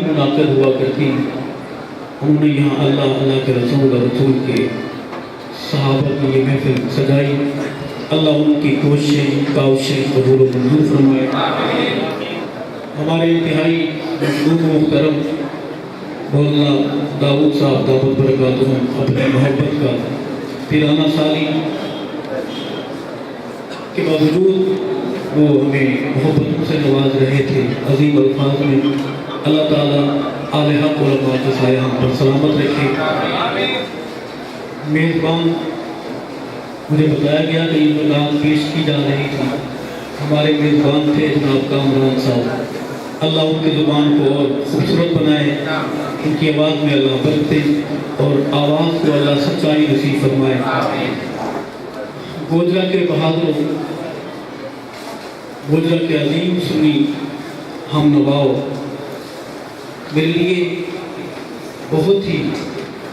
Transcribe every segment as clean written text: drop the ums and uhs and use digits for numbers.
منعقد ہوا کرتی، انہوں نے یہاں اللہ کے رسول اور رسول کے صحابہ کی یہ محفل سجائی۔ اللہ ان کی کوششیں کاوشیں قبول و منظور فرمائے۔ ہمارے انتہائی مشکور و محترم مولانا داؤد صاحب دعوت برکاتہم اپنی محبت کا تیرانہ سالی کے باوجود وہ ہمیں محبتوں سے نواز رہے تھے۔ عظیم الفاظ میں اللہ تعالیٰ آل حق علماء کے سایہ ہم پر سلامت رکھے۔ میزبان مجھے بتایا گیا کہ یہ کلام پیش کی جا رہی تھی، ہمارے میزبان تھے جناب کامران صاحب، اللہ ان کی زبان کو اور خوبصورت بنائے، ان کی آواز میں اللہ برکت اور آواز کو اللہ سچائی نصیب فرمائے۔ گوجرا کے بہادروں، گوجرا کے عظیم سنی ہم نواؤ، میرے لیے بہت ہی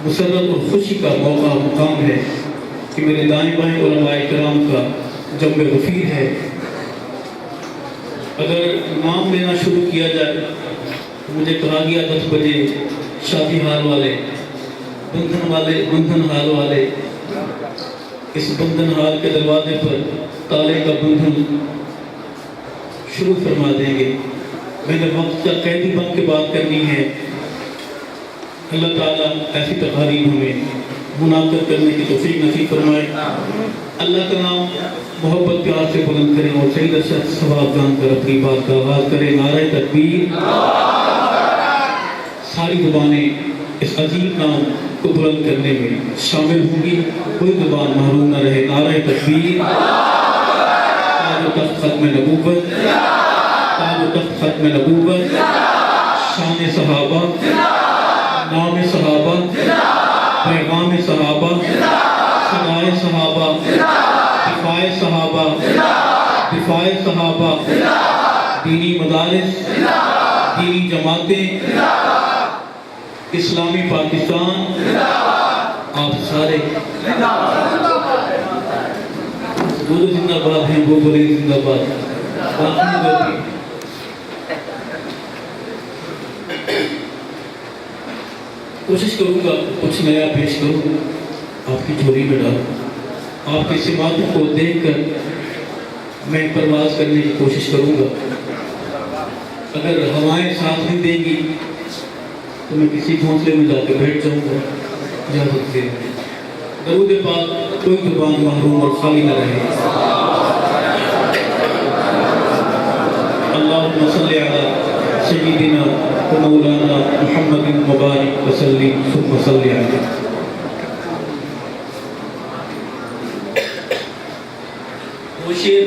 مسرت اور خوشی کا موقع مقام ہے کہ میرے دائیں بائیں علماء کرام کا جمع غفیر ہے۔ اگر نام لینا شروع کیا جائے تو مجھے کہا گیا 10 بجے شادی ہال والے، بندھن ہال والے اس بندھن ہال کے دروازے پر تالے کا بندھن شروع فرما دیں گے۔ میں نے وقت کا قیدی بن کے بات کرنی ہے۔ اللہ تعالیٰ ایسی تقاریب ہمیں منعقد کرنے کی توفیق نصیب فرمائے۔ اللہ کا نام محبت پیار سے بلند کریں اور صحیح ارشد ثواب جان کر اپنی بات کا آغاز کریں۔ نعرہ تکبیر! ساری زبانیں اس عظیم نام کو بلند کرنے میں شامل ہوں گی، کوئی زبان محروم نہ رہے۔ نعرہ تکبیر! تاج و تخت ختم نبوت، تاج و تخت ختم نبوت، شان صحابہ، نام صحابہ، پیغام صحابہ، صدائے صحابہ، دفاع صحابہ، دفاع صحابہ، دینی مدارس، دینی جماعتیں، اسلامی پاکستان، آپ سارے وہ جو زندہ باد ہیں وہ بولے زندہ باد۔ کوشش کروں گا کچھ نیا پیش کروں، آپ کی جھولی میں ڈالوں، آپ کی سماعتوں کو دیکھ کر میں پرواز کرنے کی کوشش کروں گا۔ اگر ہوائیں ساتھ نہیں دیں گی تو میں کسی گھونسلے میں جا کے بیٹھ جاؤں گا۔ اجازت دیں، درود پاک کوئی زبان محروم اور خالی نہ رہے۔ اللہم صلی علی سیدنا و مولانا محمد مبارک وسلم ثم صلی علیہ۔ وہ شعر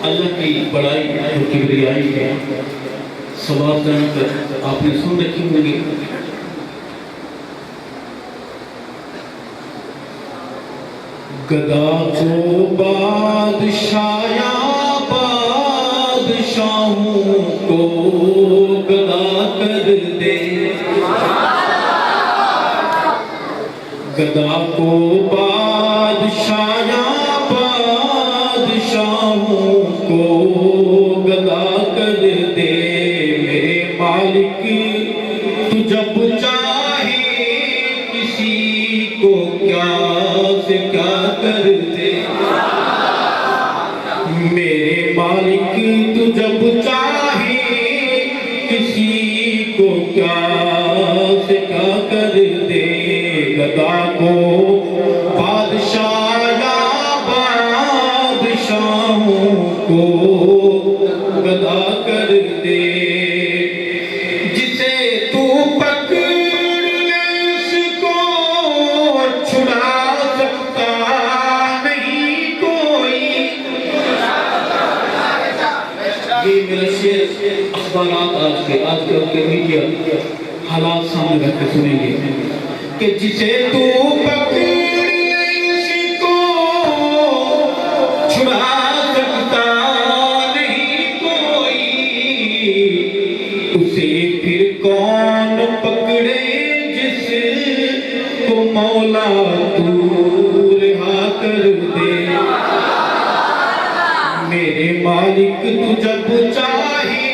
اللہ کی بڑائی اور کبریائی ہے، ثواب جان کر آپ نے سن رکھی ہوں گی۔ گدا کو بادشاہ بادشاہوں کو گدا کر دے، گدا کو بادشاہ بادشاہوں کو گدا کر دے۔ میرے مالک تو جب چاہے کسی کو کیا سے کیا کر دے، میرے مالک تو جب چاہے کسی کو کیا سے کیا کر دے۔ گدا کو بادشاہ یا بادشاہوں کو گدا کر دے۔ جسے تو پکڑ لے اس کو چھڑا سکتا نہیں کوئی۔ یہ میرا شعر اخبارات آج کے میڈیا حالات سامنے رکھ کے سنیں گے کہ جسے تو پکڑ لے اس کو چھڑا سکتا نہیں کوئی، اسے پھر کون پکڑے جس کو مولا تو رہا کر دے۔ میرے مالک تو جب چاہے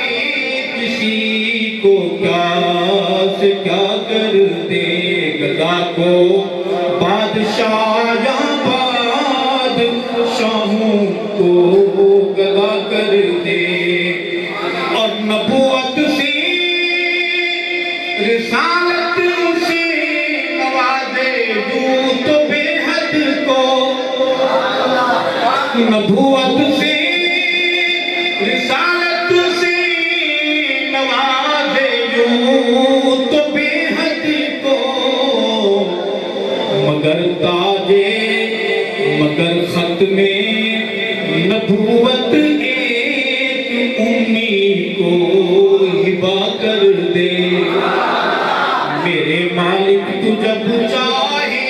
کسی کو کیا سے کیا کر دے گدا کو بادشاہ یا بادشاہوں کو گدا کر دے اور نبوت سے رسالت سے نوازے دوں تو بے حد کو نبوت سے رسالت سے نوازے دوں تو بے حد کو مگر تاجے مگر ختم نبوت ایک امی کو ہبا کر دے میرے مالک تو جب چاہے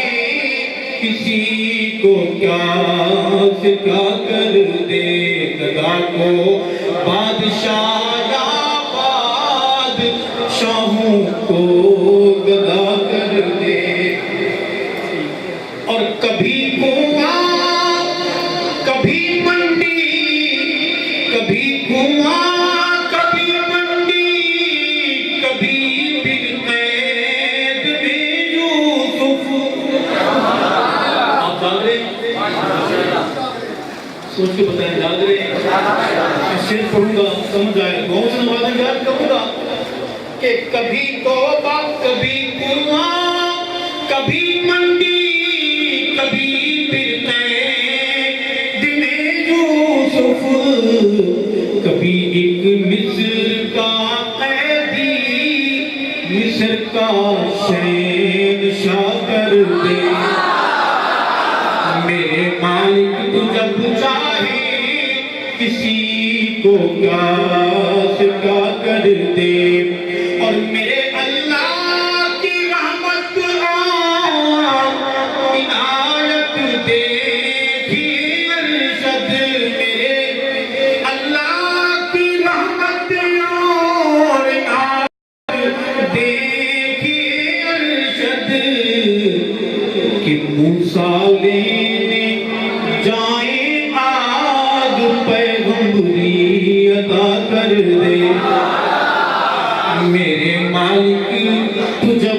کسی کو کیا سے کیا کر دے گدا کو بادشاہ یا بادشاہوں کو گدا کر دے اور کبھی کنواں کبھی منڈی کبھی کنواں کبھی منڈی کبھی پھر قید میں یوسف آپ جاگ رہے ہیں سوچ کے بتائیں جاگ رہے ہیں میں شعر پڑھوں گا سمجھ آئے گاؤں سے نوازیں یاد کروں گا کہ کبھی توبہ کبھی کنواں کبھی منڈی کبھی پھر قید میں یوسف کبھی ایک مصر کا قیدی مصر کا شہنشاہ کر دے میرے مالک تو جب چاہے کسی کو کیا سے کیا کر دے اور میرے اللہ کی رحمت عنایت دیکھیے ارشد میرے اللہ کی رحمت اور عنایت دیکھیے ارشد کہ موسیٰ لینے جائیں آج پیغمبری عطا کر دے میرے مالک تو جب